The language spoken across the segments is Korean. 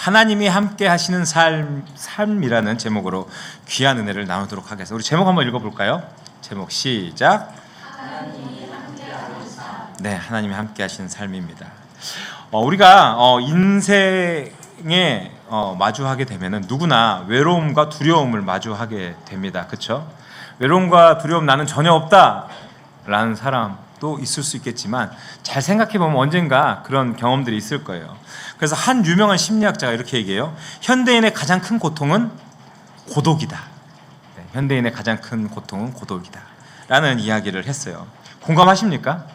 하나님이 함께 하시는 삶이라는 제목으로 귀한 은혜를 나누도록 하겠습니다. 우리 제목 한번 읽어볼까요? 제목 시작. 네, 하나님이 함께 하시는 삶입니다. 우리가 인생에 마주하게 되면은 누구나 외로움과 두려움을 마주하게 됩니다. 그렇죠? 외로움과 두려움 나는 전혀 없다라는 사람도 있을 수 있겠지만 잘 생각해 보면 언젠가 그런 경험들이 있을 거예요. 그래서 한 유명한 심리학자가 이렇게 얘기해요. 현대인의 가장 큰 고통은 고독이다. 네, 현대인의 가장 큰 고통은 고독이다 라는 이야기를 했어요. 공감하십니까?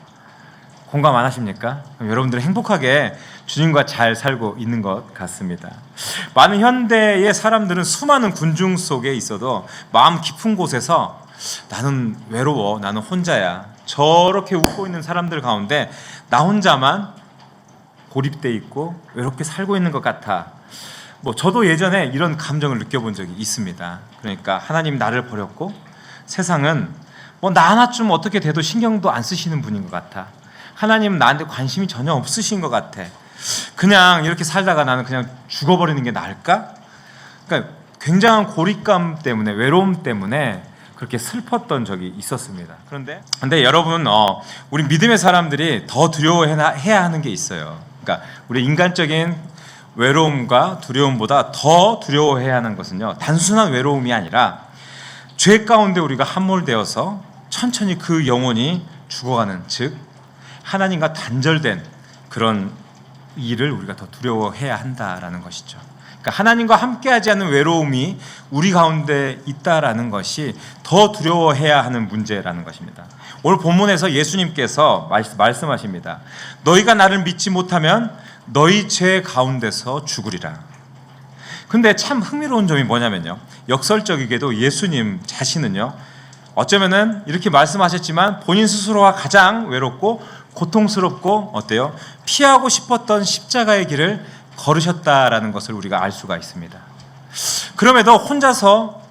공감 안 하십니까? 여러분들은 행복하게 주님과 잘 살고 있는 것 같습니다. 많은 현대의 사람들은 수많은 군중 속에 있어도 마음 깊은 곳에서 나는 외로워, 나는 혼자야, 저렇게 웃고 있는 사람들 가운데 나 혼자만 고립돼 있고 외롭게 살고 있는 것 같아. 저도 예전에 이런 감정을 느껴본 적이 있습니다. 그러니까 하나님 나를 버렸고 세상은 나 하나쯤 어떻게 돼도 신경도 안 쓰시는 분인 것 같아. 하나님은 나한테 관심이 전혀 없으신 것 같아. 그냥 이렇게 살다가 나는 그냥 죽어버리는 게 나을까? 그러니까 굉장한 고립감 때문에, 외로움 때문에 그렇게 슬펐던 적이 있었습니다. 그런데 여러분, 우리 믿음의 사람들이 더 두려워해야 하는 게 있어요. 그러니까 우리 인간적인 외로움과 두려움보다 더 두려워해야 하는 것은요, 단순한 외로움이 아니라 죄 가운데 우리가 함몰되어서 천천히 그 영혼이 죽어가는, 즉 하나님과 단절된 그런 일을 우리가 더 두려워해야 한다라는 것이죠. 그러니까 하나님과 함께하지 않는 외로움이 우리 가운데 있다라는 것이 더 두려워해야 하는 문제라는 것입니다. 오늘 본문에서 예수님께서 말씀하십니다. 너희가 나를 믿지 못하면 너희 죄 가운데서 죽으리라. 근데 참 흥미로운 점이 뭐냐면요, 역설적이게도 예수님 자신은요, 어쩌면은 이렇게 말씀하셨지만 본인 스스로가 가장 외롭고 고통스럽고 어때요? 피하고 싶었던 십자가의 길을 걸으셨다라는 것을 우리가 알 수가 있습니다. 그럼에도 혼자서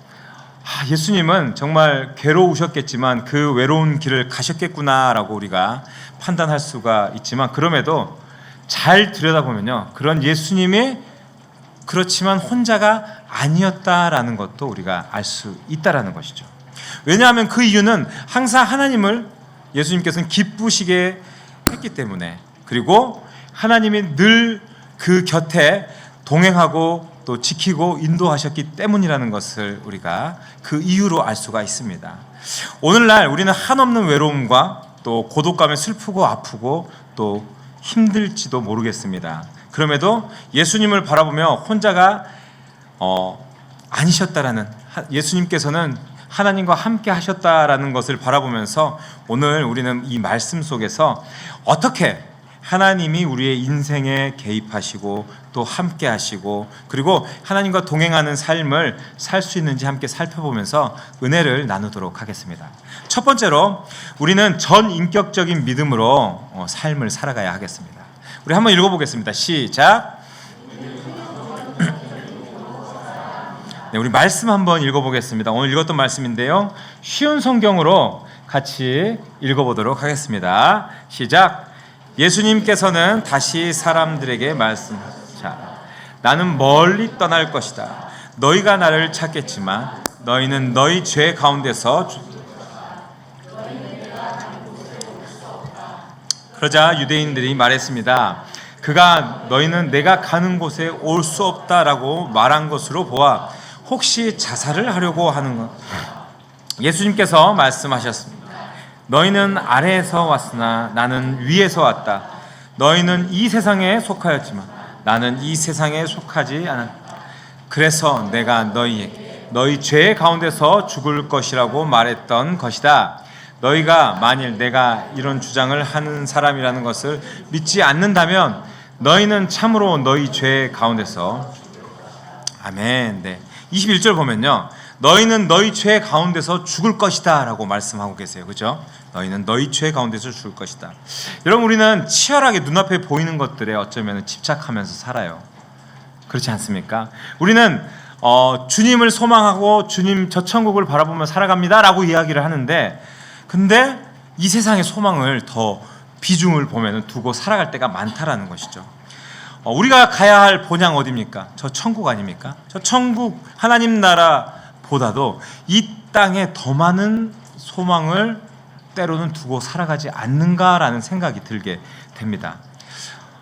예수님은 정말 괴로우셨겠지만 그 외로운 길을 가셨겠구나라고 우리가 판단할 수가 있지만, 그럼에도 잘 들여다보면요, 그런 예수님이 그렇지만 혼자가 아니었다라는 것도 우리가 알 수 있다라는 것이죠. 왜냐하면 그 이유는 항상 하나님을 예수님께서는 기쁘시게 했기 때문에, 그리고 하나님이 늘 그 곁에 동행하고 또 지키고 인도하셨기 때문이라는 것을 우리가 그 이유로 알 수가 있습니다. 오늘날 우리는 한없는 외로움과 또 고독감에 슬프고 아프고 또 힘들지도 모르겠습니다. 그럼에도 예수님을 바라보며 혼자가 아니셨다라는, 예수님께서는 하나님과 함께 하셨다라는 것을 바라보면서 오늘 우리는 이 말씀 속에서 어떻게 하나님이 우리의 인생에 개입하시고 또 함께 하시고 그리고 하나님과 동행하는 삶을 살 수 있는지 함께 살펴보면서 은혜를 나누도록 하겠습니다. 첫 번째로 우리는 전인격적인 믿음으로 삶을 살아가야 하겠습니다. 우리 한번 읽어보겠습니다. 시작. 네, 우리 말씀 한번 읽어보겠습니다. 오늘 읽었던 말씀인데요, 쉬운 성경으로 같이 읽어보도록 하겠습니다. 시작. 예수님께서는 다시 사람들에게 말씀하시자, 나는 멀리 떠날 것이다. 너희가 나를 찾겠지만 너희는 너희 죄 가운데서 그러자 유대인들이 말했습니다. 그가 너희는 내가 가는 곳에 올 수 없다라고 말한 것으로 보아 혹시 자살을 하려고 하는가? 예수님께서 말씀하셨습니다. 너희는 아래에서 왔으나 나는 위에서 왔다. 너희는 이 세상에 속하였지만 나는 이 세상에 속하지 않았다. 그래서 내가 너희 죄 가운데서 죽을 것이라고 말했던 것이다. 너희가 만일 내가 이런 주장을 하는 사람이라는 것을 믿지 않는다면 너희는 참으로 너희 죄 가운데서, 아멘. 네. 21절 보면요, 너희는 너희 죄 가운데서 죽을 것이다 라고 말씀하고 계세요. 그죠? 너희는 너희 죄 가운데서 죽을 것이다. 여러분, 우리는 치열하게 눈앞에 보이는 것들에 어쩌면 집착하면서 살아요. 그렇지 않습니까? 우리는 주님을 소망하고 주님 저 천국을 바라보며 살아갑니다 라고 이야기를 하는데, 근데 이 세상의 소망을 더 비중을 보면 두고 살아갈 때가 많다라는 것이죠. 우리가 가야 할 본향 어디입니까? 저 천국 아닙니까? 저 천국 하나님 나라보다도 이 땅에 더 많은 소망을 때로는 두고 살아가지 않는가라는 생각이 들게 됩니다.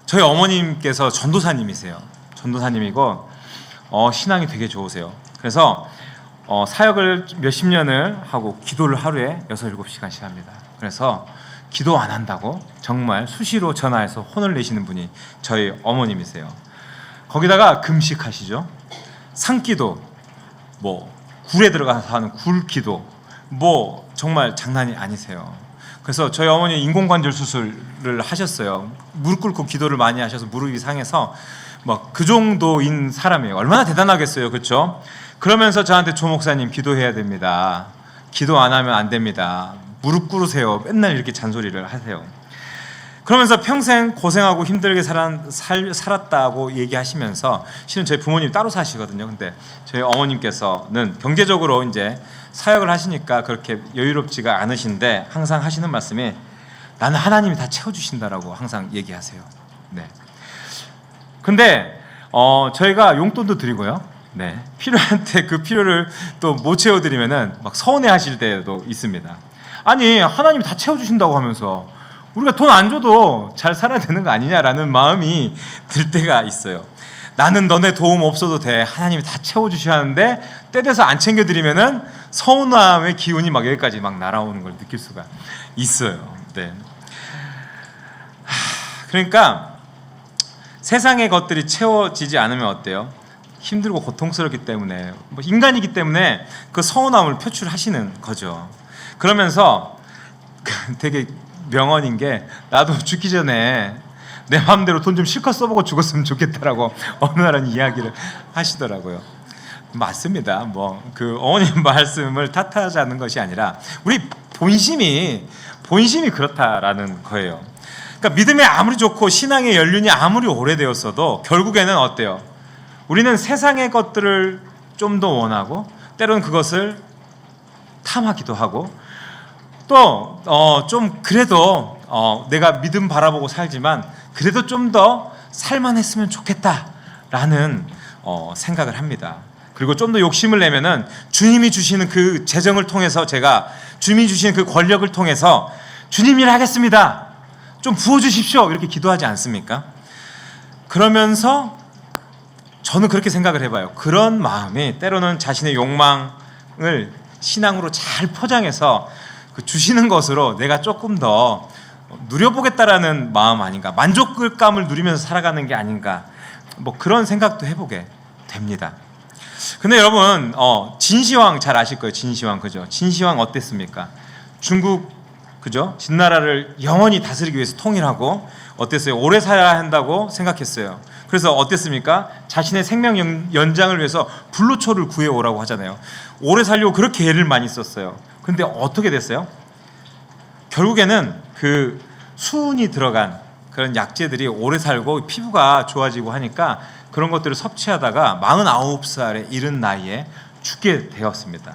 저희 어머님께서 전도사님이세요. 전도사님이고 신앙이 되게 좋으세요. 그래서 사역을 몇십 년을 하고 기도를 하루에 6, 7시간씩 합니다. 그래서 기도 안 한다고 정말 수시로 전화해서 혼을 내시는 분이 저희 어머님이세요. 거기다가 금식하시죠. 산기도, 굴에 들어가서 하는 굴기도, 정말 장난이 아니세요. 그래서 저희 어머니 인공관절 수술을 하셨어요. 무릎 꿇고 기도를 많이 하셔서 무릎이 상해서 그 정도인 사람이에요. 얼마나 대단하겠어요, 그렇죠? 그러면서 저한테 조 목사님 기도해야 됩니다. 기도 안 하면 안 됩니다. 무릎 꿇으세요. 맨날 이렇게 잔소리를 하세요. 그러면서 평생 고생하고 힘들게 살았다고 얘기하시면서 실은 저희 부모님 따로 사시거든요. 근데 저희 어머님께서는 경제적으로 이제 사역을 하시니까 그렇게 여유롭지가 않으신데 항상 하시는 말씀이 나는 하나님이 다 채워주신다라고 항상 얘기하세요. 네. 근데 저희가 용돈도 드리고요. 네. 필요한 때 그 필요를 또 못 채워드리면은 막 서운해하실 때도 있습니다. 아니 하나님이 다 채워주신다고 하면서 우리가 돈 안 줘도 잘 살아야 되는 거 아니냐라는 마음이 들 때가 있어요. 나는 너네 도움 없어도 돼. 하나님이 다 채워주셔야 하는데 때 돼서 안 챙겨드리면은 서운함의 기운이 막 여기까지 막 날아오는 걸 느낄 수가 있어요. 네. 그러니까 세상의 것들이 채워지지 않으면 어때요? 힘들고 고통스럽기 때문에 인간이기 때문에 그 서운함을 표출하시는 거죠. 그러면서 되게 명언인 게 나도 죽기 전에 내 마음대로 돈 좀 실컷 써보고 죽었으면 좋겠다라고 어느 날은 이야기를 하시더라고요. 맞습니다. 그 어머님 말씀을 탓하자는 것이 아니라 우리 본심이 그렇다라는 거예요. 그러니까 믿음이 아무리 좋고 신앙의 연륜이 아무리 오래되었어도 결국에는 어때요? 우리는 세상의 것들을 좀 더 원하고 때로는 그것을 탐하기도 하고 또 좀 그래도 내가 믿음 바라보고 살지만 그래도 좀 더 살만했으면 좋겠다라는 생각을 합니다. 그리고 좀 더 욕심을 내면은 주님이 주시는 그 재정을 통해서 주님이 주시는 그 권력을 통해서 주님 일 하겠습니다. 좀 부어주십시오. 이렇게 기도하지 않습니까? 그러면서 저는 그렇게 생각을 해봐요. 그런 마음이 때로는 자신의 욕망을 신앙으로 잘 포장해서 그 주시는 것으로 내가 조금 더 누려보겠다라는 마음 아닌가, 만족감을 누리면서 살아가는 게 아닌가, 그런 생각도 해보게 됩니다. 근데 여러분 진시황 잘 아실 거예요. 진시황, 그죠? 진시황 어땠습니까? 중국, 그죠? 진나라를 영원히 다스리기 위해서 통일하고 어땠어요? 오래 살아야 한다고 생각했어요. 그래서 어땠습니까? 자신의 생명 연장을 위해서 불로초를 구해오라고 하잖아요. 오래 살려고 그렇게 애를 많이 썼어요. 근데 어떻게 됐어요? 결국에는 그 수은이 들어간 그런 약재들이 오래 살고 피부가 좋아지고 하니까 그런 것들을 섭취하다가 49살에 이른 나이에 죽게 되었습니다.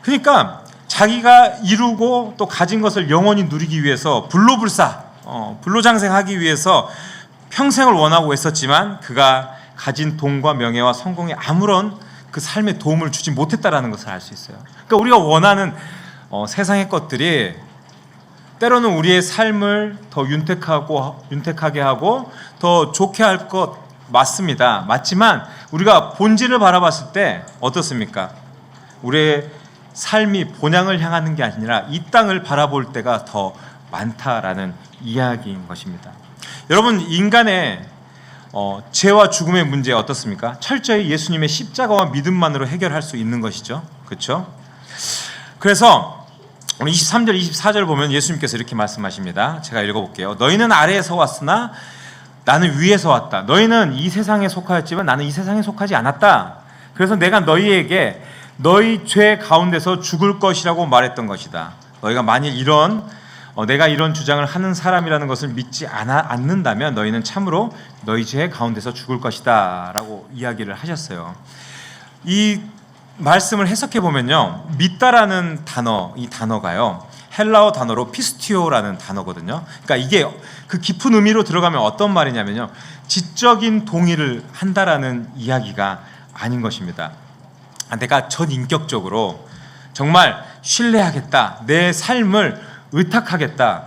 그러니까 자기가 이루고 또 가진 것을 영원히 누리기 위해서 불로장생하기 위해서 평생을 원하고 했었지만 그가 가진 돈과 명예와 성공에 아무런 그 삶에 도움을 주지 못했다라는 것을 알 수 있어요. 그러니까 우리가 원하는 세상의 것들이 때로는 우리의 삶을 더 윤택하게 하고 더 좋게 할 것 맞습니다. 맞지만 우리가 본질을 바라봤을 때 어떻습니까? 우리의 삶이 본향을 향하는 게 아니라 이 땅을 바라볼 때가 더 많다라는 이야기인 것입니다. 여러분, 인간의 죄와 죽음의 문제 어떻습니까? 철저히 예수님의 십자가와 믿음만으로 해결할 수 있는 것이죠. 그렇죠? 그래서 오늘 23절, 24절 보면 예수님께서 이렇게 말씀하십니다. 제가 읽어볼게요. 너희는 아래에서 왔으나 나는 위에서 왔다. 너희는 이 세상에 속하였지만 나는 이 세상에 속하지 않았다. 그래서 내가 너희에게 너희 죄 가운데서 죽을 것이라고 말했던 것이다. 너희가 만일 내가 이런 주장을 하는 사람이라는 것을 믿지 않는다면 너희는 참으로 너희 죄 가운데서 죽을 것이다 라고 이야기를 하셨어요. 이 말씀을 해석해 보면요, 믿다라는 단어, 이 단어가요 헬라어 단어로 피스티오라는 단어거든요. 그러니까 이게 그 깊은 의미로 들어가면 어떤 말이냐면요, 지적인 동의를 한다라는 이야기가 아닌 것입니다. 내가 전인격적으로 정말 신뢰하겠다, 내 삶을 의탁하겠다,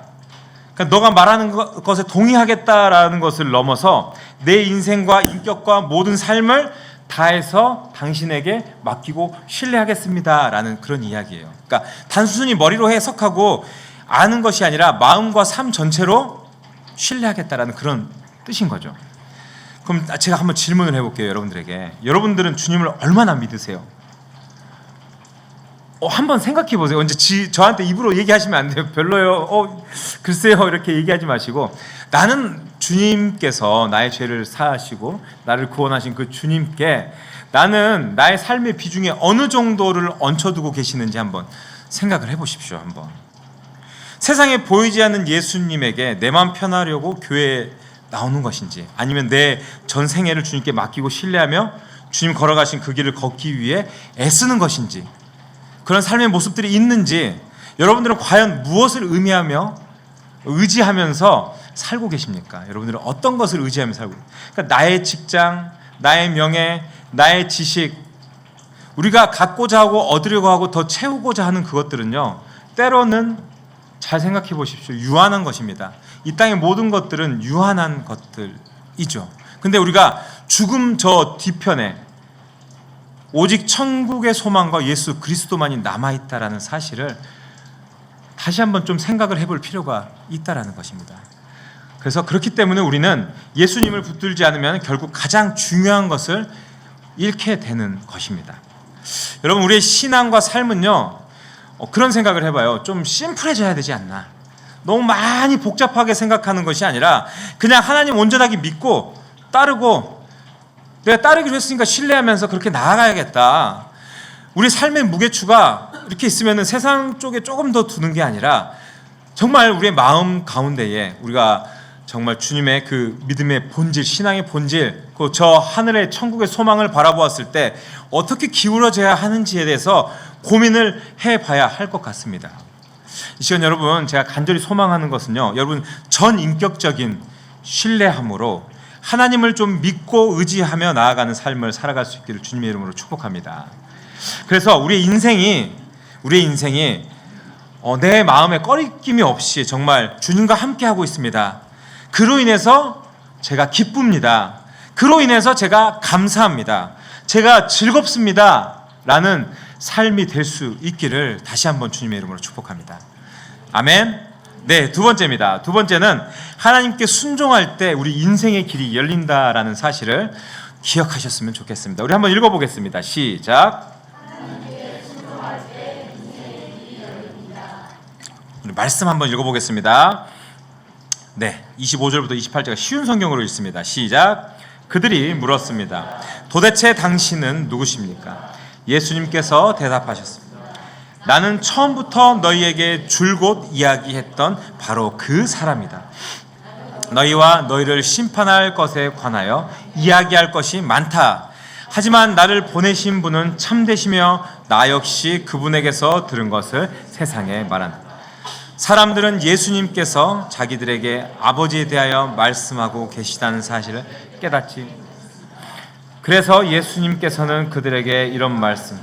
그러니까 너가 말하는 것에 동의하겠다라는 것을 넘어서 내 인생과 인격과 모든 삶을 다해서 당신에게 맡기고 신뢰하겠습니다라는 그런 이야기예요. 그러니까 단순히 머리로 해석하고 아는 것이 아니라 마음과 삶 전체로 신뢰하겠다라는 그런 뜻인 거죠. 그럼 제가 한번 질문을 해볼게요. 여러분들에게. 여러분들은 주님을 얼마나 믿으세요? 한번 생각해 보세요. 언제 저한테 입으로 얘기하시면 안 돼요. 별로요. 글쎄요. 이렇게 얘기하지 마시고, 나는 주님께서 나의 죄를 사하시고 나를 구원하신 그 주님께 나는 나의 삶의 비중에 어느 정도를 얹혀두고 계시는지 한번 생각을 해보십시오. 한번. 세상에 보이지 않는 예수님에게 내 마음 편하려고 교회에 나오는 것인지, 아니면 내 전 생애를 주님께 맡기고 신뢰하며 주님 걸어가신 그 길을 걷기 위해 애쓰는 것인지, 그런 삶의 모습들이 있는지, 여러분들은 과연 무엇을 의미하며 의지하면서 살고 계십니까? 여러분들은 어떤 것을 의지하며 살고 계십니까? 그러니까 나의 직장, 나의 명예, 나의 지식, 우리가 갖고자 하고 얻으려고 하고 더 채우고자 하는 그것들은요, 때로는 잘 생각해 보십시오. 유한한 것입니다. 이 땅의 모든 것들은 유한한 것들이죠. 근데 우리가 죽음 저 뒤편에 오직 천국의 소망과 예수 그리스도만이 남아있다라는 사실을 다시 한번 좀 생각을 해볼 필요가 있다라는 것입니다. 그래서 그렇기 때문에 우리는 예수님을 붙들지 않으면 결국 가장 중요한 것을 잃게 되는 것입니다. 여러분, 우리의 신앙과 삶은요, 그런 생각을 해봐요. 좀 심플해져야 되지 않나. 너무 많이 복잡하게 생각하는 것이 아니라 그냥 하나님 온전하게 믿고 따르고, 내가 따르기로 했으니까 신뢰하면서 그렇게 나아가야겠다. 우리 삶의 무게추가 이렇게 있으면 세상 쪽에 조금 더 두는 게 아니라 정말 우리의 마음 가운데에 우리가 정말 주님의 그 믿음의 본질, 신앙의 본질, 그 저 하늘의 천국의 소망을 바라보았을 때 어떻게 기울어져야 하는지에 대해서 고민을 해봐야 할 것 같습니다. 이 시간 여러분, 제가 간절히 소망하는 것은요, 여러분 전인격적인 신뢰함으로 하나님을 좀 믿고 의지하며 나아가는 삶을 살아갈 수 있기를 주님의 이름으로 축복합니다. 그래서 우리의 인생이 내 마음에 꺼리낌이 없이 정말 주님과 함께하고 있습니다. 그로 인해서 제가 기쁩니다. 그로 인해서 제가 감사합니다. 제가 즐겁습니다. 라는 삶이 될 수 있기를 다시 한번 주님의 이름으로 축복합니다. 아멘. 네, 두 번째입니다. 두 번째는 하나님께 순종할 때 우리 인생의 길이 열린다라는 사실을 기억하셨으면 좋겠습니다. 우리 한번 읽어보겠습니다. 시작. 우리 말씀 한번 읽어보겠습니다. 네, 25절부터 28절가 쉬운 성경으로 읽습니다. 시작. 그들이 물었습니다. 도대체 당신은 누구십니까? 예수님께서 대답하셨습니다. 나는 처음부터 너희에게 줄곧 이야기했던 바로 그 사람이다. 너희와 너희를 심판할 것에 관하여 이야기할 것이 많다. 하지만 나를 보내신 분은 참되시며 나 역시 그분에게서 들은 것을 세상에 말한다. 사람들은 예수님께서 자기들에게 아버지에 대하여 말씀하고 계시다는 사실을 깨닫지. 그래서 예수님께서는 그들에게 이런 말씀,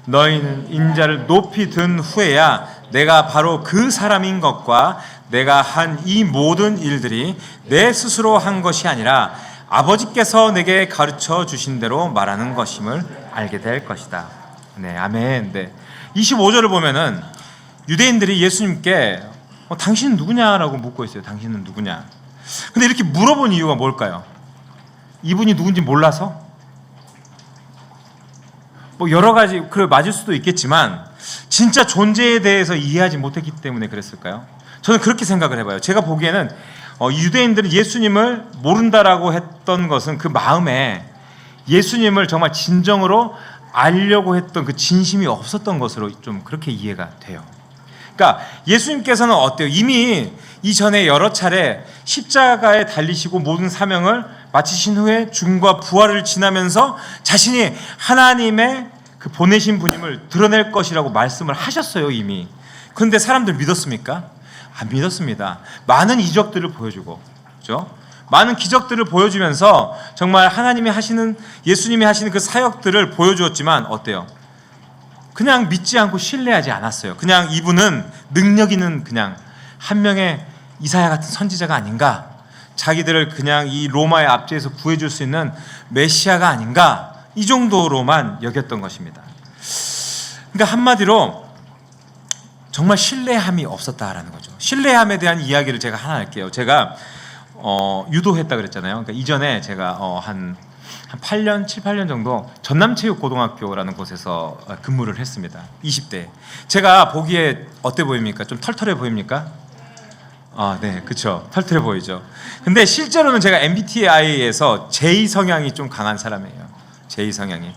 너희는 인자를 높이 든 후에야 내가 바로 그 사람인 것과 내가 한 이 모든 일들이 내 스스로 한 것이 아니라 아버지께서 내게 가르쳐 주신 대로 말하는 것임을 알게 될 것이다. 네, 아멘. 네. 25절을 보면은 유대인들이 예수님께 당신은 누구냐라고 묻고 있어요. 당신은 누구냐? 근데 이렇게 물어본 이유가 뭘까요? 이분이 누군지 몰라서? 여러 가지 맞을 수도 있겠지만 진짜 존재에 대해서 이해하지 못했기 때문에 그랬을까요? 저는 그렇게 생각을 해봐요. 제가 보기에는 유대인들은 예수님을 모른다라고 했던 것은 그 마음에 예수님을 정말 진정으로 알려고 했던 그 진심이 없었던 것으로 좀 그렇게 이해가 돼요. 그러니까 예수님께서는 어때요? 이미 이전에 여러 차례 십자가에 달리시고 모든 사명을 마치신 후에 죽음과 부활을 지나면서 자신이 하나님의 그 보내신 분임을 드러낼 것이라고 말씀을 하셨어요, 이미. 그런데 사람들 믿었습니까? 안 믿었습니다. 많은 이적들을 보여주고, 그렇죠? 많은 기적들을 보여주면서 정말 하나님이 하시는, 예수님이 하시는 그 사역들을 보여주었지만 어때요? 그냥 믿지 않고 신뢰하지 않았어요. 그냥 이분은 능력 있는 그냥 한 명의 이사야 같은 선지자가 아닌가, 자기들을 그냥 이 로마의 압제에서 구해줄 수 있는 메시아가 아닌가, 이 정도로만 여겼던 것입니다. 그러니까 한마디로 정말 신뢰함이 없었다라는 거죠. 신뢰함에 대한 이야기를 제가 하나 할게요. 제가 유도했다 그랬잖아요. 그러니까 이전에 제가 한 8년, 7, 8년 정도 전남체육고등학교라는 곳에서 근무를 했습니다. 20대. 제가 보기에 어때 보입니까? 좀 털털해 보입니까? 네, 그렇죠. 털털해 보이죠. 근데 실제로는 제가 MBTI에서 J 성향이 좀 강한 사람이에요. J 성향이.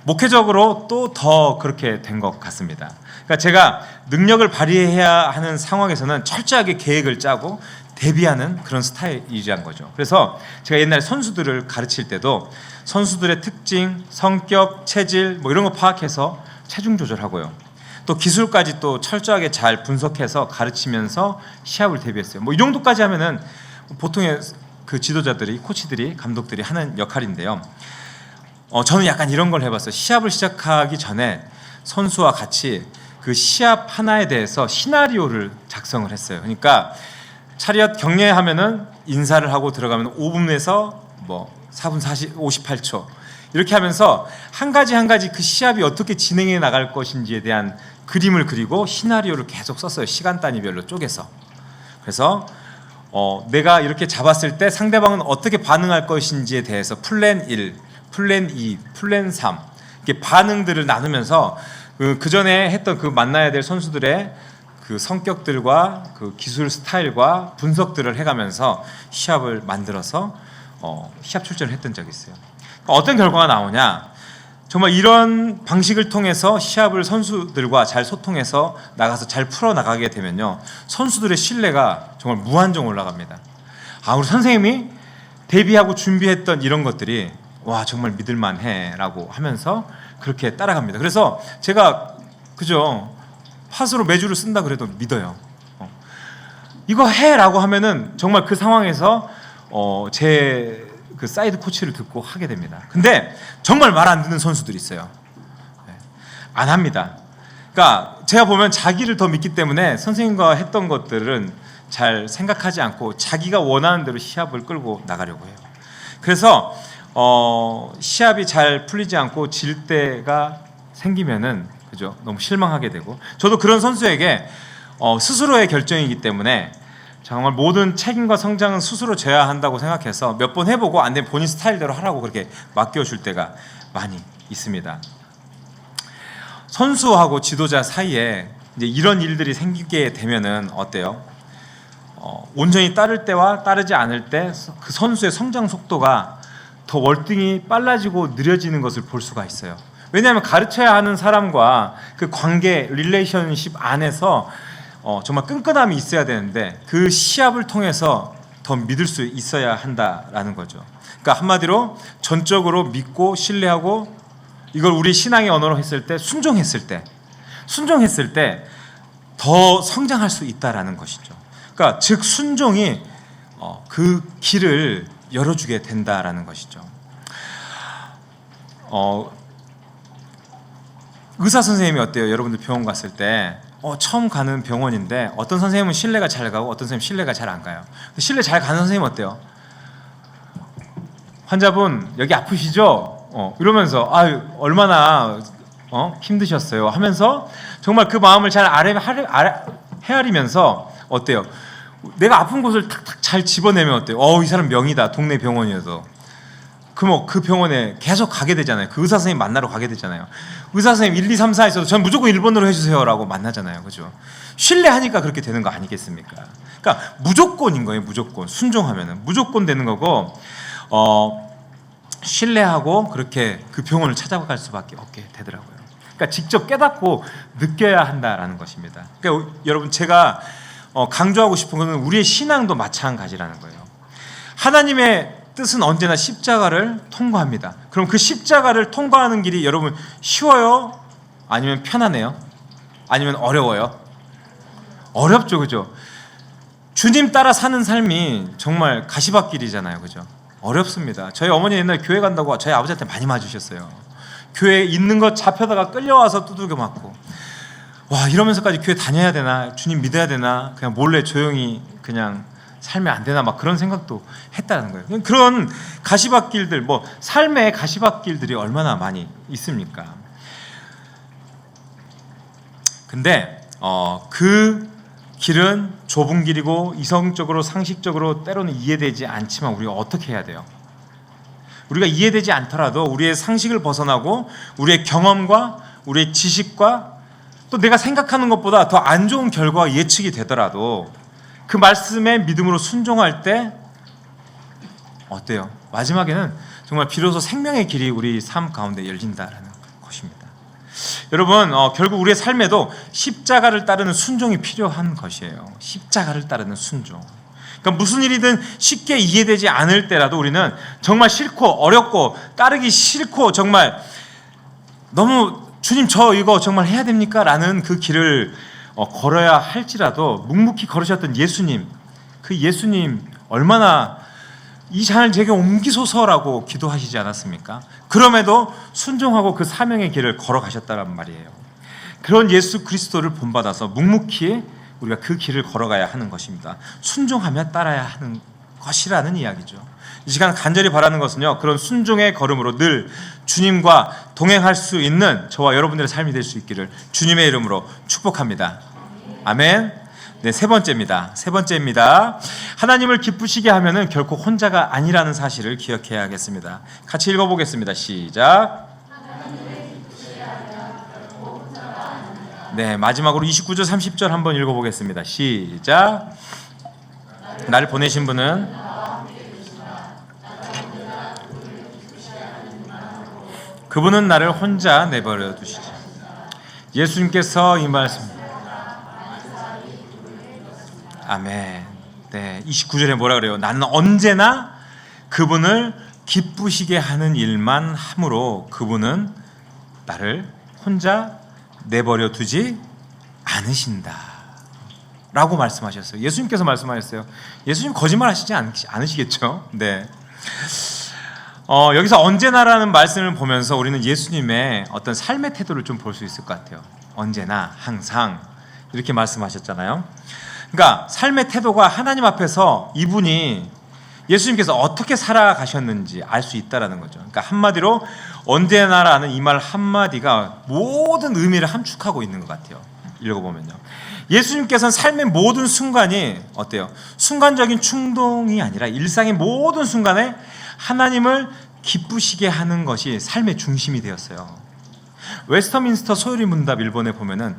목회적으로 또 더 그렇게 된 것 같습니다. 그러니까 제가 능력을 발휘해야 하는 상황에서는 철저하게 계획을 짜고 대비하는 그런 스타일이란 거죠. 그래서 제가 옛날 선수들을 가르칠 때도 선수들의 특징, 성격, 체질 뭐 이런 거 파악해서 체중 조절하고요. 또 기술까지 또 철저하게 잘 분석해서 가르치면서 시합을 대비했어요. 뭐 이 정도까지 하면은 보통의 그 지도자들이, 코치들이, 감독들이 하는 역할인데요. 저는 약간 이런 걸 해봤어요. 시합을 시작하기 전에 선수와 같이 그 시합 하나에 대해서 시나리오를 작성을 했어요. 그러니까 차리엇 경례하면은 인사를 하고 들어가면 5분에서 뭐 4분 58초 이렇게 하면서 한 가지 한 가지 그 시합이 어떻게 진행해 나갈 것인지에 대한 그림을 그리고 시나리오를 계속 썼어요. 시간 단위별로 쪼개서. 그래서 내가 이렇게 잡았을 때 상대방은 어떻게 반응할 것인지에 대해서 플랜 1, 플랜 2, 플랜 3 이렇게 반응들을 나누면서 그 전에 했던 그 만나야 될 선수들의 그 성격들과 그 기술 스타일과 분석들을 해가면서 시합을 만들어서 시합 출전을 했던 적이 있어요. 어떤 결과가 나오냐? 정말 이런 방식을 통해서 시합을 선수들과 잘 소통해서 나가서 잘 풀어 나가게 되면요, 선수들의 신뢰가 정말 무한정 올라갑니다. 우리 선생님이 대비하고 준비했던 이런 것들이 와 정말 믿을만해라고 하면서 그렇게 따라갑니다. 그래서 제가 그죠, 팟으로 매주를 쓴다 그래도 믿어요. 이거 해라고 하면은 정말 그 상황에서 제 그 사이드 코치를 듣고 하게 됩니다. 근데 정말 말 안 듣는 선수들이 있어요. 안 합니다. 그러니까 제가 보면 자기를 더 믿기 때문에 선생님과 했던 것들은 잘 생각하지 않고 자기가 원하는 대로 시합을 끌고 나가려고 해요. 그래서 시합이 잘 풀리지 않고 질 때가 생기면은 그죠, 너무 실망하게 되고, 저도 그런 선수에게 스스로의 결정이기 때문에 정말 모든 책임과 성장은 스스로 져야 한다고 생각해서 몇 번 해보고 안 되면 본인 스타일대로 하라고 그렇게 맡겨줄 때가 많이 있습니다. 선수하고 지도자 사이에 이제 이런 일들이 생기게 되면은 어때요? 온전히 따를 때와 따르지 않을 때 그 선수의 성장 속도가 더 월등히 빨라지고 느려지는 것을 볼 수가 있어요. 왜냐하면 가르쳐야 하는 사람과 그 관계, 릴레이션십 안에서 정말 끈끈함이 있어야 되는데 그 시합을 통해서 더 믿을 수 있어야 한다라는 거죠. 그러니까 한마디로 전적으로 믿고 신뢰하고, 이걸 우리 신앙의 언어로 했을 때 순종했을 때 더 성장할 수 있다라는 것이죠. 그러니까 즉 순종이 그 길을 열어주게 된다라는 것이죠. 의사 선생님이 어때요? 여러분들 병원 갔을 때 처음 가는 병원인데 어떤 선생님은 신뢰가 잘 가고 어떤 선생님은 신뢰가 잘 안 가요. 신뢰 잘 가는 선생님 어때요? 환자분 여기 아프시죠? 이러면서 얼마나 힘드셨어요 하면서 정말 그 마음을 잘 헤아리면서 어때요? 내가 아픈 곳을 탁탁 잘 집어내면 어때요? 이 사람 명의다. 동네 병원이어서. 그 병원에 계속 가게 되잖아요. 그 의사 선생님 만나러 가게 되잖아요. 의사 선생님 1, 2, 3, 4 있어도 전 무조건 1번으로 해주세요라고 만나잖아요. 그죠? 신뢰하니까 그렇게 되는 거 아니겠습니까? 그러니까 무조건인 거예요. 무조건. 순종하면은 무조건 되는 거고, 신뢰하고 그렇게 그 병원을 찾아갈 수밖에 없게 되더라고요. 그러니까 직접 깨닫고 느껴야 한다라는 것입니다. 그러니까 여러분, 제가 강조하고 싶은 것은 우리의 신앙도 마찬가지라는 거예요. 하나님의 뜻은 언제나 십자가를 통과합니다. 그럼 그 십자가를 통과하는 길이 여러분 쉬워요? 아니면 편하네요? 아니면 어려워요? 어렵죠, 그죠? 주님 따라 사는 삶이 정말 가시밭길이잖아요, 그죠? 어렵습니다. 저희 어머니 옛날에 교회 간다고 저희 아버지한테 많이 맞으셨어요. 교회에 있는 것 잡혀다가 끌려와서 두들겨 맞고, 와, 이러면서까지 교회 다녀야 되나, 주님 믿어야 되나, 그냥 몰래 조용히 그냥 살면 안 되나, 막 그런 생각도 했다는 거예요. 그런 가시밭길들, 뭐 삶의 가시밭길들이 얼마나 많이 있습니까? 근데 그 길은 좁은 길이고 이성적으로 상식적으로 때로는 이해되지 않지만 우리가 어떻게 해야 돼요? 우리가 이해되지 않더라도 우리의 상식을 벗어나고 우리의 경험과 우리의 지식과 또 내가 생각하는 것보다 더 안 좋은 결과가 예측이 되더라도 그 말씀에 믿음으로 순종할 때 어때요? 마지막에는 정말 비로소 생명의 길이 우리 삶 가운데 열린다라는 것입니다. 여러분, 결국 우리의 삶에도 십자가를 따르는 순종이 필요한 것이에요. 십자가를 따르는 순종. 그러니까 무슨 일이든 쉽게 이해되지 않을 때라도 우리는 정말 싫고 어렵고 따르기 싫고 정말 너무 주님 저 이거 정말 해야 됩니까? 라는 그 길을 걸어야 할지라도 묵묵히 걸으셨던 예수님, 그 예수님 얼마나 이 잔을 제게 옮기소서라고 기도하시지 않았습니까? 그럼에도 순종하고 그 사명의 길을 걸어가셨다는 말이에요. 그런 예수 그리스도를 본받아서 묵묵히 우리가 그 길을 걸어가야 하는 것입니다. 순종하며 따라야 하는 것이라는 이야기죠. 이 시간 간절히 바라는 것은요, 그런 순종의 걸음으로 늘 주님과 동행할 수 있는 저와 여러분들의 삶이 될 수 있기를 주님의 이름으로 축복합니다. 아멘. 네, 세 번째입니다. 하나님을 기쁘시게 하면은 결코 혼자가 아니라는 사실을 기억해야겠습니다. 같이 읽어보겠습니다. 시작. 네, 마지막으로 29절 30절 한번 읽어보겠습니다. 시작. 나를 보내신 분은 그분은 나를 혼자 내버려 두시지. 예수님께서 이 말씀, 아멘. 네, 29절에 뭐라 그래요? 나는 언제나 그분을 기쁘시게 하는 일만 함으로 그분은 나를 혼자 내버려 두지 않으신다 라고 말씀하셨어요. 예수님께서 말씀하셨어요. 예수님 거짓말 하시지 않으시겠죠? 네. 여기서 언제나라는 말씀을 보면서 우리는 예수님의 어떤 삶의 태도를 좀 볼 수 있을 것 같아요. 언제나, 항상 이렇게 말씀하셨잖아요. 그러니까 삶의 태도가 하나님 앞에서 이분이 예수님께서 어떻게 살아가셨는지 알 수 있다라는 거죠. 그러니까 한마디로 언제나라는 이 말 한마디가 모든 의미를 함축하고 있는 것 같아요. 읽어보면요. 예수님께서는 삶의 모든 순간이 어때요? 순간적인 충동이 아니라 일상의 모든 순간에 하나님을 기쁘시게 하는 것이 삶의 중심이 되었어요. 웨스터민스터 소요리 문답 일본에 보면은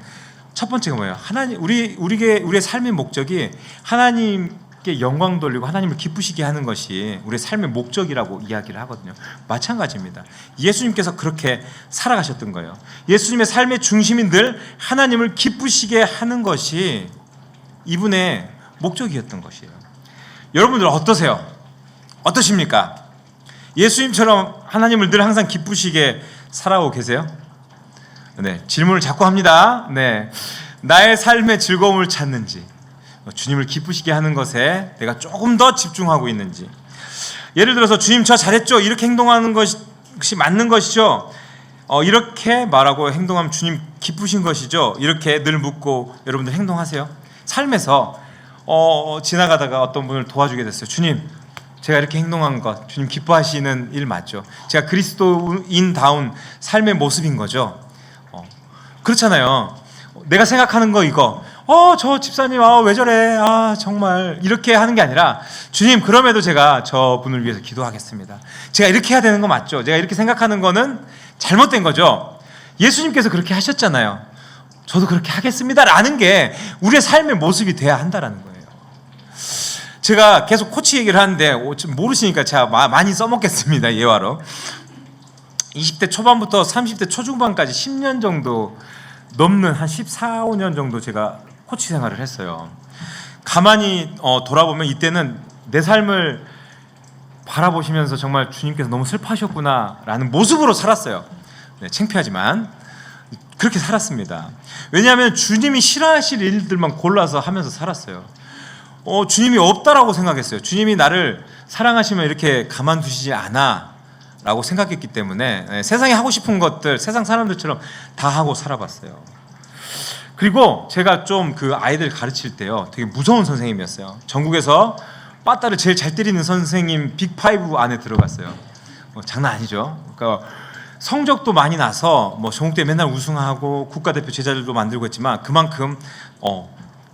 첫 번째가 뭐예요? 하나님, 우리의 삶의 목적이 하나님께 영광 돌리고 하나님을 기쁘시게 하는 것이 우리의 삶의 목적이라고 이야기를 하거든요. 마찬가지입니다. 예수님께서 그렇게 살아가셨던 거예요. 예수님의 삶의 중심인 늘 하나님을 기쁘시게 하는 것이 이분의 목적이었던 것이에요. 여러분들 어떠세요? 어떠십니까? 예수님처럼 하나님을 늘 항상 기쁘시게 살아오고 계세요? 네, 질문을 자꾸 합니다. 네, 나의 삶의 즐거움을 찾는지, 주님을 기쁘시게 하는 것에 내가 조금 더 집중하고 있는지. 예를 들어서 주님 저 잘했죠? 이렇게 행동하는 것이 맞는 것이죠? 이렇게 말하고 행동하면 주님 기쁘신 것이죠? 이렇게 늘 묻고 여러분들 행동하세요? 삶에서 지나가다가 어떤 분을 도와주게 됐어요. 주님, 제가 이렇게 행동한 것 주님 기뻐하시는 일 맞죠? 제가 그리스도인다운 삶의 모습인 거죠? 그렇잖아요. 내가 생각하는 거 이거 저 집사님 왜 저래 정말 이렇게 하는 게 아니라 주님 그럼에도 제가 저 분을 위해서 기도하겠습니다. 제가 이렇게 해야 되는 거 맞죠? 제가 이렇게 생각하는 거는 잘못된 거죠? 예수님께서 그렇게 하셨잖아요. 저도 그렇게 하겠습니다 라는 게 우리의 삶의 모습이 돼야 한다는 거예요. 제가 계속 코치 얘기를 하는데 모르시니까 제가 많이 써먹겠습니다. 예화로 20대 초반부터 30대 초중반까지 10년 정도 넘는 한 14, 15년 정도 제가 코치 생활을 했어요. 가만히 돌아보면 이때는 내 삶을 바라보시면서 정말 주님께서 너무 슬퍼하셨구나라는 모습으로 살았어요. 네, 창피하지만 그렇게 살았습니다. 왜냐하면 주님이 싫어하실 일들만 골라서 하면서 살았어요. 주님이 없다라고 생각했어요. 주님이 나를 사랑하시면 이렇게 가만두시지 않아 라고 생각했기 때문에 세상에 하고 싶은 것들 세상 사람들처럼 다 하고 살아봤어요. 그리고 제가 좀 그 아이들 가르칠 때요 되게 무서운 선생님이었어요. 전국에서 빠따를 제일 잘 때리는 선생님 빅5 안에 들어갔어요. 장난 아니죠. 그러니까 성적도 많이 나서 뭐 전국대 맨날 우승하고 국가대표 제자들도 만들고 했지만 그만큼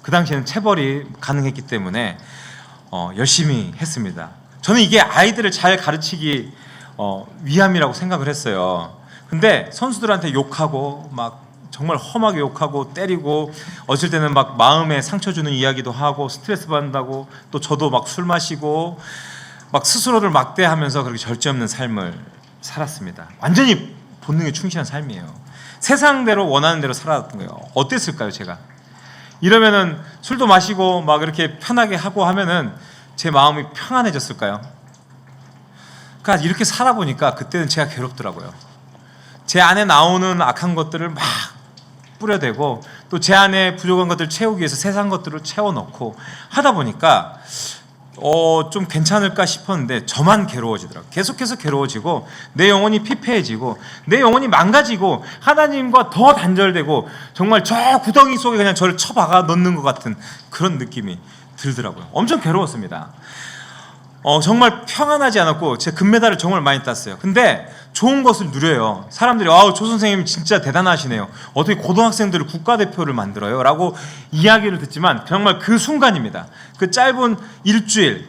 그 당시에는 체벌이 가능했기 때문에 열심히 했습니다. 저는 이게 아이들을 잘 가르치기 위함이라고 생각을 했어요. 근데 선수들한테 욕하고 막 정말 험하게 욕하고 때리고 어쩔 때는 막 마음에 상처 주는 이야기도 하고 스트레스 받는다고 또 저도 막 술 마시고 막 스스로를 막대하면서 그렇게 절제 없는 삶을 살았습니다. 완전히 본능에 충실한 삶이에요. 세상대로 원하는 대로 살았던 거예요. 어땠을까요, 제가? 이러면은 술도 마시고 막 이렇게 편하게 하고 하면은 제 마음이 평안해졌을까요? 그러니까 이렇게 살아보니까 그때는 제가 괴롭더라고요. 제 안에 나오는 악한 것들을 막 뿌려대고 또 제 안에 부족한 것들을 채우기 위해서 세상 것들을 채워넣고 하다 보니까 좀 괜찮을까 싶었는데 저만 괴로워지더라고요. 계속해서 괴로워지고 내 영혼이 피폐해지고 내 영혼이 망가지고 하나님과 더 단절되고 정말 저 구덩이 속에 그냥 저를 쳐박아 넣는 것 같은 그런 느낌이 들더라고요. 엄청 괴로웠습니다. 정말 평안하지 않았고 제 금메달을 정말 많이 땄어요. 근데 좋은 것을 누려요. 사람들이 조 선생님 진짜 대단하시네요. 어떻게 고등학생들을 국가대표를 만들어요? 라고 이야기를 듣지만 정말 그 순간입니다. 그 짧은 일주일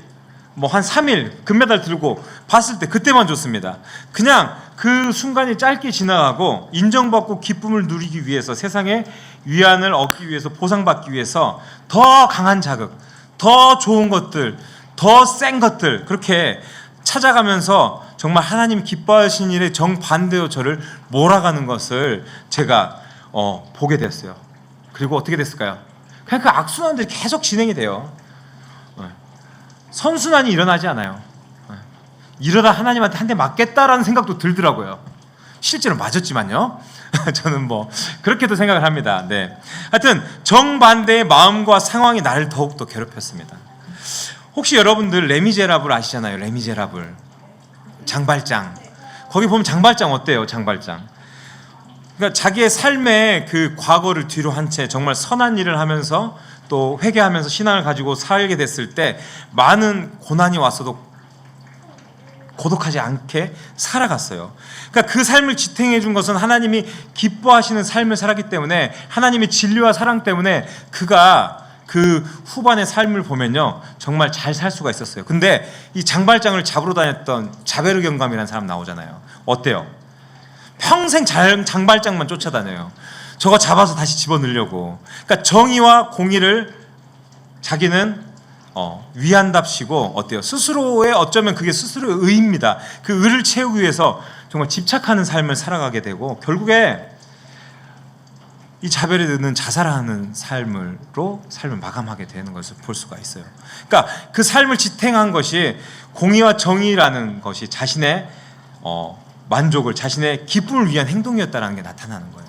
뭐 한 3일 금메달 들고 봤을 때 그때만 좋습니다. 그냥 그 순간이 짧게 지나가고 인정받고 기쁨을 누리기 위해서 세상에 위안을 얻기 위해서 보상받기 위해서 더 강한 자극, 더 좋은 것들, 더 센 것들 그렇게 찾아가면서 정말 하나님 기뻐하신 일에 정반대로 저를 몰아가는 것을 제가 보게 됐어요. 그리고 어떻게 됐을까요? 그냥 그 악순환들이 계속 진행이 돼요. 선순환이 일어나지 않아요. 이러다 하나님한테 한 대 맞겠다라는 생각도 들더라고요. 실제로 맞았지만요. 저는 뭐 그렇게도 생각을 합니다. 네. 하여튼 정반대의 마음과 상황이 나를 더욱더 괴롭혔습니다. 혹시 여러분들 레미제라블 아시잖아요. 레미제라블 장발장. 거기 보면 장발장 어때요? 장발장. 그러니까 자기의 삶의 그 과거를 뒤로 한 채 정말 선한 일을 하면서 또 회개하면서 신앙을 가지고 살게 됐을 때 많은 고난이 왔어도 고독하지 않게 살아갔어요. 그러니까 그 삶을 지탱해 준 것은 하나님이 기뻐하시는 삶을 살았기 때문에 하나님의 진리와 사랑 때문에 그가 그 후반의 삶을 보면요 정말 잘 살 수가 있었어요. 근데 이 장발장을 잡으러 다녔던 자베르 경감이라는 사람 나오잖아요. 어때요? 평생 장발장만 쫓아다녀요. 저거 잡아서 다시 집어넣으려고. 그러니까 정의와 공의를 자기는 위한답시고 어때요? 스스로의 어쩌면 그게 스스로의 의입니다. 그 의를 채우기 위해서 정말 집착하는 삶을 살아가게 되고 결국에 이 자베르는 자살하는 삶을 마감하게 되는 것을 볼 수가 있어요. 그러니까 그 삶을 지탱한 것이 공의와 정의라는 것이 자신의 만족을, 자신의 기쁨을 위한 행동이었다는 게 나타나는 거예요.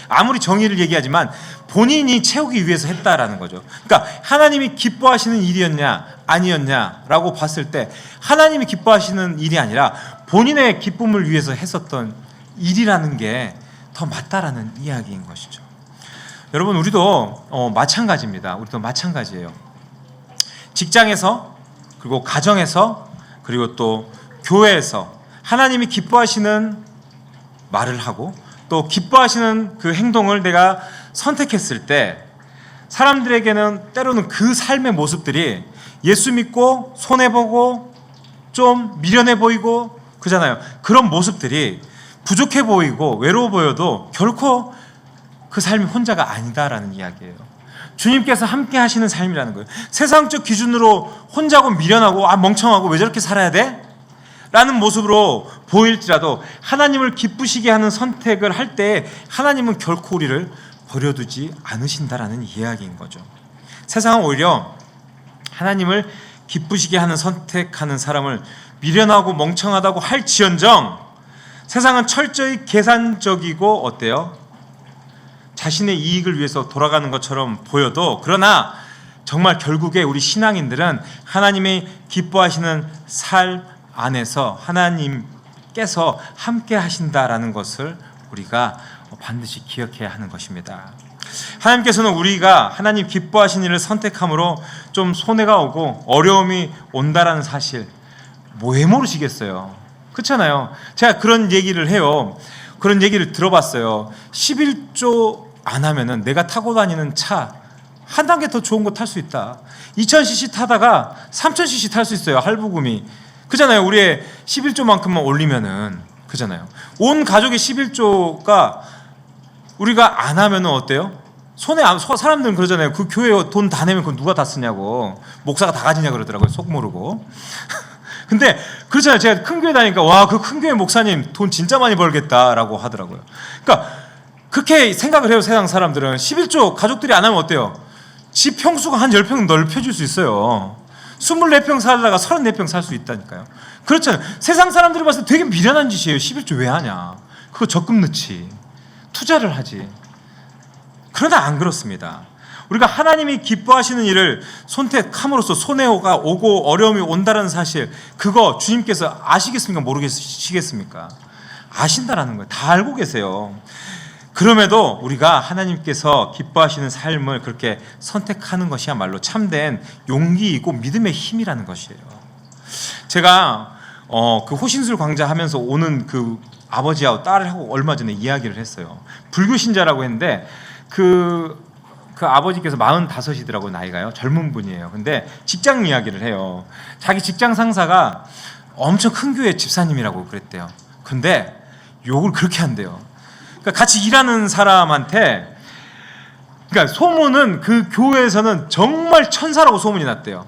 아무리 정의를 얘기하지만 본인이 채우기 위해서 했다라는 거죠. 그러니까 하나님이 기뻐하시는 일이었냐 아니었냐라고 봤을 때 하나님이 기뻐하시는 일이 아니라 본인의 기쁨을 위해서 했었던 일이라는 게 더 맞다라는 이야기인 것이죠. 여러분 우리도 마찬가지입니다. 우리도 마찬가지예요. 직장에서 그리고 가정에서 그리고 또 교회에서 하나님이 기뻐하시는 말을 하고 또 기뻐하시는 그 행동을 내가 선택했을 때 사람들에게는 때로는 그 삶의 모습들이 예수 믿고 손해보고 좀 미련해 보이고 그잖아요. 그런 모습들이 부족해 보이고 외로워 보여도 결코 그 삶이 혼자가 아니다라는 이야기예요. 주님께서 함께 하시는 삶이라는 거예요. 세상적 기준으로 혼자고 미련하고 멍청하고 왜 저렇게 살아야 돼? 라는 모습으로 보일지라도 하나님을 기쁘시게 하는 선택을 할 때 하나님은 결코 우리를 버려두지 않으신다라는 이야기인 거죠. 세상은 오히려 하나님을 기쁘시게 하는 선택하는 사람을 미련하고 멍청하다고 할지언정 세상은 철저히 계산적이고 어때요? 자신의 이익을 위해서 돌아가는 것처럼 보여도 그러나 정말 결국에 우리 신앙인들은 하나님이 기뻐하시는 삶 안에서 하나님께서 함께 하신다라는 것을 우리가 반드시 기억해야 하는 것입니다. 하나님께서는 우리가 하나님 기뻐하시는 일을 선택함으로 좀 손해가 오고 어려움이 온다라는 사실 왜 모르시겠어요? 그렇잖아요. 제가 그런 얘기를 해요. 그런 얘기를 들어봤어요. 11조 안 하면은 내가 타고 다니는 차 한 단계 더 좋은 거 탈 수 있다. 2000cc 타다가 3000cc 탈 수 있어요. 할부금이. 그잖아요. 우리의 11조만큼만 올리면은. 그잖아요. 온 가족의 11조가 우리가 안 하면은 어때요? 사람들은 그러잖아요. 그 교회 돈 다 내면 그건 누가 다 쓰냐고. 목사가 다 가지냐 그러더라고요. 속 모르고. 근데 그렇잖아요. 제가 큰 교회 다니니까 와, 그 큰 교회 목사님 돈 진짜 많이 벌겠다라고 하더라고요. 그러니까 그렇게 생각을 해요. 세상 사람들은. 11조 가족들이 안 하면 어때요? 집 평수가 한 10평 넓혀줄 수 있어요. 24평 살다가 34평 살 수 있다니까요. 그렇잖아요. 세상 사람들이 봤을 때 되게 미련한 짓이에요. 11조 왜 하냐. 그거 적금 넣지. 투자를 하지. 그러나 안 그렇습니다. 우리가 하나님이 기뻐하시는 일을 선택함으로써 손해가 오고 어려움이 온다는 사실, 그거 주님께서 아시겠습니까? 모르시겠습니까? 아신다라는 거예요. 다 알고 계세요. 그럼에도 우리가 하나님께서 기뻐하시는 삶을 그렇게 선택하는 것이야말로 참된 용기이고 믿음의 힘이라는 것이에요. 제가 그 호신술 광자 하면서 오는 그 아버지하고 딸하고 얼마 전에 이야기를 했어요. 불교 신자라고 했는데 그 아버지께서 45이더라고요. 나이가요. 젊은 분이에요. 근데 직장 이야기를 해요. 자기 직장 상사가 엄청 큰 교회 집사님이라고 그랬대요. 근데 욕을 그렇게 한대요. 그러니까 같이 일하는 사람한테, 그러니까 소문은 그 교회에서는 정말 천사라고 소문이 났대요.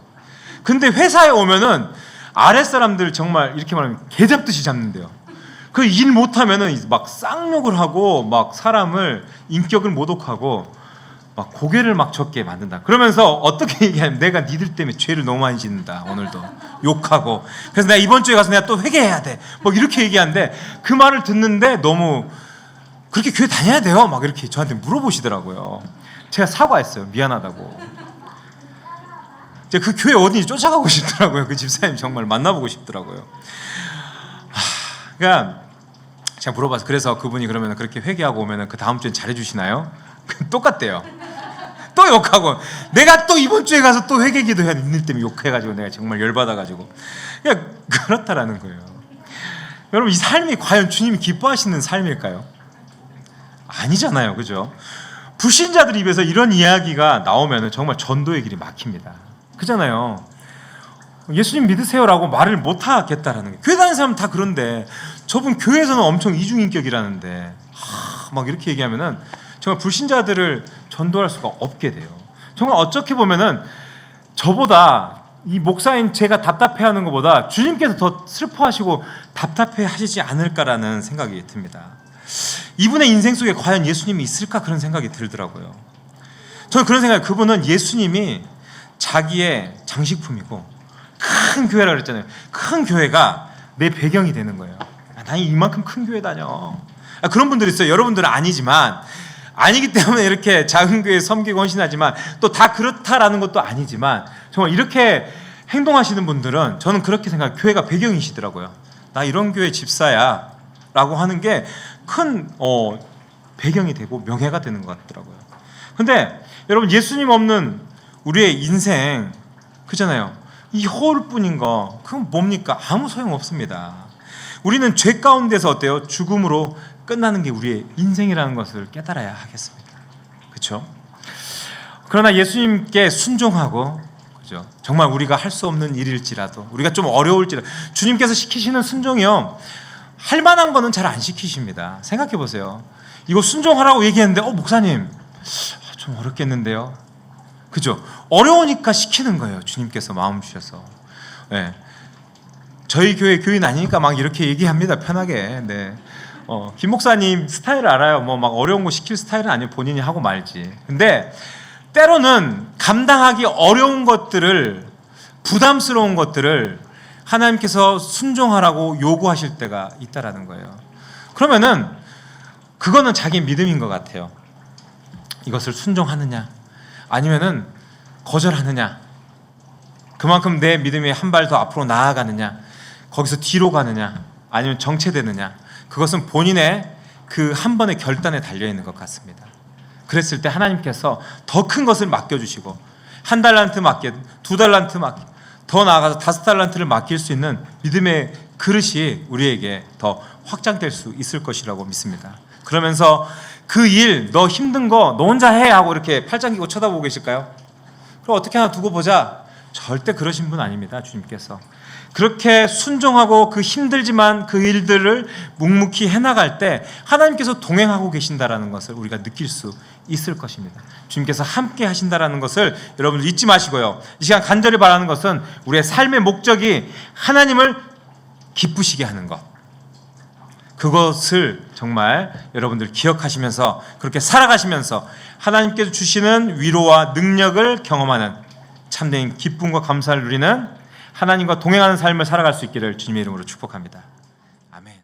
근데 회사에 오면은 아랫사람들 정말 이렇게 말하면 개 잡듯이 잡는데요. 그 일 못하면은 막 쌍욕을 하고 막 사람을 인격을 모독하고 막 고개를 막 젓게 만든다. 그러면서 어떻게 얘기하면 내가 니들 때문에 죄를 너무 많이 짓는다. 오늘도 욕하고. 그래서 내가 이번 주에 가서 내가 또 회개해야 돼. 뭐 이렇게 얘기하는데 그 말을 듣는데 너무 그렇게 교회 다녀야 돼요? 막 이렇게 저한테 물어보시더라고요. 제가 사과했어요. 미안하다고. 제가 그 교회 어딘지 쫓아가고 싶더라고요. 그 집사님 정말 만나보고 싶더라고요. 그러니까 제가 물어봐서, 그래서 그분이 그러면 그렇게 회개하고 오면 그 다음 주엔 잘해주시나요? 똑같대요. 또 욕하고, 내가 또 이번 주에 가서 또 회개 기도해야 돼. 니들 때문에 욕해가지고 내가 정말 열받아가지고. 그냥 그렇다라는 거예요. 여러분, 이 삶이 과연 주님이 기뻐하시는 삶일까요? 아니잖아요. 그죠? 불신자들 입에서 이런 이야기가 나오면 정말 전도의 길이 막힙니다. 그잖아요. 예수님 믿으세요라고 말을 못 하겠다라는 게, 교회 다니는 사람은 다 그런데 저분 교회에서는 엄청 이중인격이라는데 막 이렇게 얘기하면은 정말 불신자들을 전도할 수가 없게 돼요. 정말 어떻게 보면은 저보다, 이 목사인 제가 답답해하는 것보다 주님께서 더 슬퍼하시고 답답해하시지 않을까라는 생각이 듭니다. 이분의 인생 속에 과연 예수님이 있을까, 그런 생각이 들더라고요. 저는 그런 생각이에요. 그분은 예수님이 자기의 장식품이고, 큰 교회라 그랬잖아요. 큰 교회가 내 배경이 되는 거예요. 난 이만큼 큰 교회 다녀. 그런 분들 있어요. 여러분들은 아니기 때문에 이렇게 작은 교회에 섬기고 헌신하지만, 또 다 그렇다라는 것도 아니지만, 정말 이렇게 행동하시는 분들은 저는 그렇게 생각해요. 교회가 배경이시더라고요. 나 이런 교회 집사야 라고 하는 게 큰 배경이 되고 명예가 되는 것 같더라고요. 근데 여러분, 예수님 없는 우리의 인생, 그잖아요. 이 허울뿐인 거, 그건 뭡니까? 아무 소용 없습니다. 우리는 죄 가운데서 어때요? 죽음으로 끝나는 게 우리의 인생이라는 것을 깨달아야 하겠습니다. 그렇죠? 그러나 예수님께 순종하고, 그죠? 정말 우리가 할 수 없는 일일지라도, 우리가 좀 어려울지라도, 주님께서 시키시는 순종이요, 할 만한 거는 잘 안 시키십니다. 생각해 보세요. 이거 순종하라고 얘기했는데 목사님 좀 어렵겠는데요. 그죠? 어려우니까 시키는 거예요. 주님께서 마음 주셔서. 네. 저희 교회 교인 아니니까 막 이렇게 얘기합니다. 편하게. 네. 김 목사님 스타일을 알아요. 뭐 막 어려운 거 시킬 스타일은 아니에요. 본인이 하고 말지. 근데 때로는 감당하기 어려운 것들을, 부담스러운 것들을 하나님께서 순종하라고 요구하실 때가 있다라는 거예요. 그러면은 그거는 자기 믿음인 것 같아요. 이것을 순종하느냐, 아니면은 거절하느냐, 그만큼 내 믿음이 한 발 더 앞으로 나아가느냐, 거기서 뒤로 가느냐, 아니면 정체되느냐, 그것은 본인의 그 한 번의 결단에 달려있는 것 같습니다. 그랬을 때 하나님께서 더 큰 것을 맡겨주시고 1달란트 맡기든 2달란트 맡기든 더 나아가서 5달란트를 맡길 수 있는 믿음의 그릇이 우리에게 더 확장될 수 있을 것이라고 믿습니다. 그러면서 그 일, 너 힘든 거 너 혼자 해 하고 이렇게 팔짱 끼고 쳐다보고 계실까요? 그럼 어떻게 하나 두고 보자. 절대 그러신 분 아닙니다. 주님께서 그렇게 순종하고 그 힘들지만 그 일들을 묵묵히 해나갈 때 하나님께서 동행하고 계신다라는 것을 우리가 느낄 수 있을 것입니다. 주님께서 함께 하신다라는 것을 여러분 잊지 마시고요. 이 시간 간절히 바라는 것은 우리의 삶의 목적이 하나님을 기쁘시게 하는 것, 그것을 정말 여러분들 기억하시면서 그렇게 살아가시면서 하나님께서 주시는 위로와 능력을 경험하는 참된 기쁨과 감사를 누리는 하나님과 동행하는 삶을 살아갈 수 있기를 주님의 이름으로 축복합니다. 아멘.